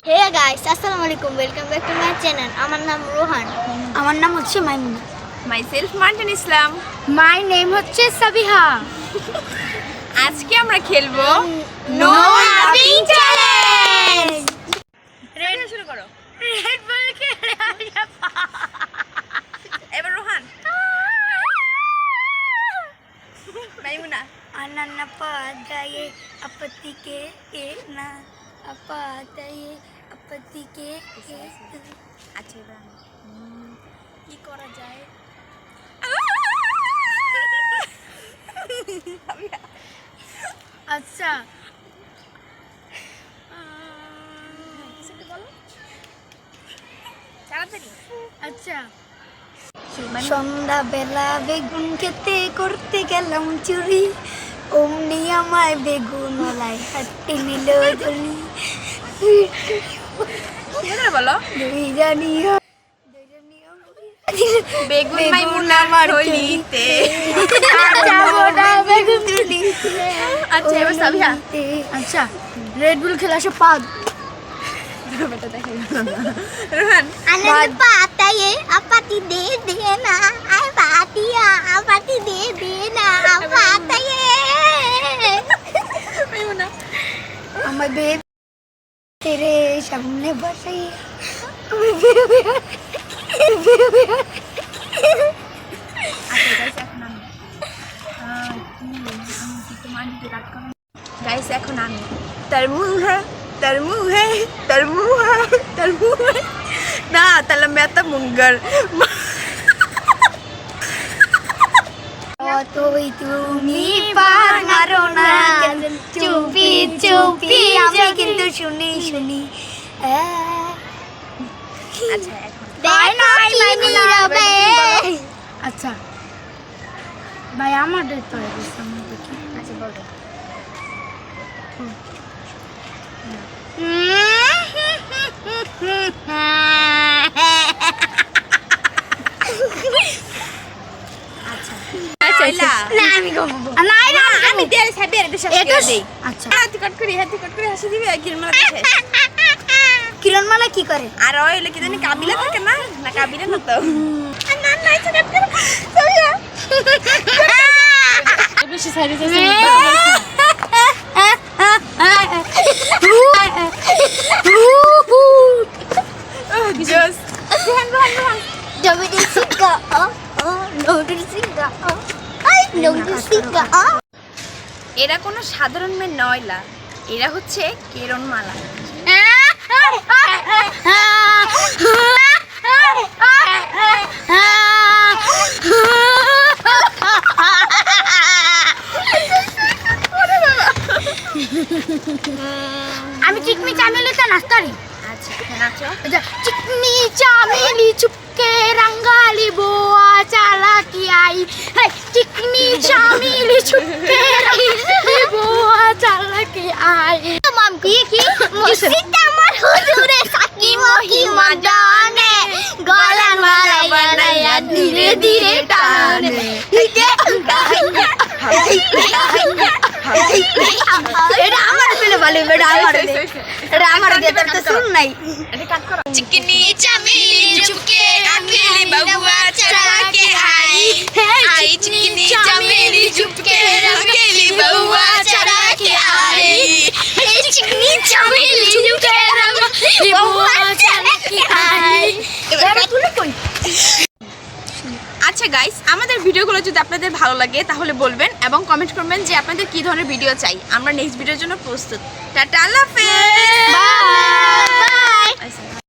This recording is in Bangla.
হে গাইস, আসসালামু আলাইকুম, welcome back to my channel. আমার নাম রোহান। আমার নাম হচ্ছে Maimuna. Myself Martin Islam. My name হচ্ছে সাবিহা। আজকে আমরা খেলবো নো লাফিং চ্যালেঞ্জ। রেডি, শুরু করো। রেড বল খেলে এবার রোহান। মাইমুনা। अनन्ना पादाये अपति के ए ना अपादाये अपति के ए। আচ্ছা, এবার কি করা যায়? अच्छा তাড়াতাড়ি। अच्छा সন্ধ্যা বেলা বেগুন খেতে করতে গেলাম চুরি, অমনি আমায় বেগুন ওলাই হাঁটতে নিল ধরি। এবার বলো। দুই জানিও বেগুন মাইমুনার থলিতে। বেগুন তুলিতে। আচ্ছা, এবার সাবিহা। अच्छा रेड बुल खेला से पाद রোহান। আনন্দ পাতায়ে আপাতি দে দে না, আই পাতিয়া আপাতি দে দে না, পাতায়ে। মাইমুনা। আমার বেব तेरे सामने बसी। गाइस এখন আমি तरमुह है ना तला मैं तो मुंगर তুই তুমি পারো না চুপি চুপি আমি কিন্তু শুনি শুনি। अच्छा এখন দেখো কি নীরবে। আচ্ছা ভাই আমার ডেট পড়ে গেছে আমি দেখি। अच्छा बोलो আচ্ছা না আমি ঘুমাবো না না আমি দেই সাথে এর দেশে এটা দেই আচ্ছা হাতি কট করে হাসি দিবে কিরমালা দেশে কিরণমালা কি করে? আর ওইলে কি জানি কাবিলা থাকে না না কাবিলা না তো না না এটা কাট করে সাবিয়া বেশি সাইডে যাচ্ছে জোস রোহান ডবল সিঙ্গা ও নোডল সিঙ্গা আই নোডল সিঙ্গা। এরা কোনো সাধারণ মেয়ে নয়লা, এরা হচ্ছে কিরণমালা। আমি চিকনি চামেলিতে নাচতারি। আচ্ছা নাচো। चिकनी चामेली चुपके रंगाली बोआ चाला की आई है। चिकनी चामेली चुपके रंगाली बोआ चाला की आई। মাম কি কি মসজিদ আমার হুজুরে সাকি মহি মাজানে গলার মালা বানায়া ধীরে ধীরে টানে। এটা আমার পেলে ভালো বেটা আমার দিয়ে তোর তো শুন নাই। এটা কাট করো। चिकनी चमेली चुपके रंगीली बबुआ चला के आई आई चिकनी चमेली चुपके रंगीली बबुआ चला के आई चिकनी चमेली चुपके रंगीली बबुआ चला के आई। আচ্ছা গাইস, আমাদের ভিডিওগুলো যদি আপনাদের ভালো লাগে তাহলে বলবেন এবং কমেন্ট করবেন যে আপনাদের কি ধরনের ভিডিও চাই। আমরা নেক্সট ভিডিওর জন্য প্রস্তুত। টাটা, আল্লাহ হাফেজ। Bye. বাই।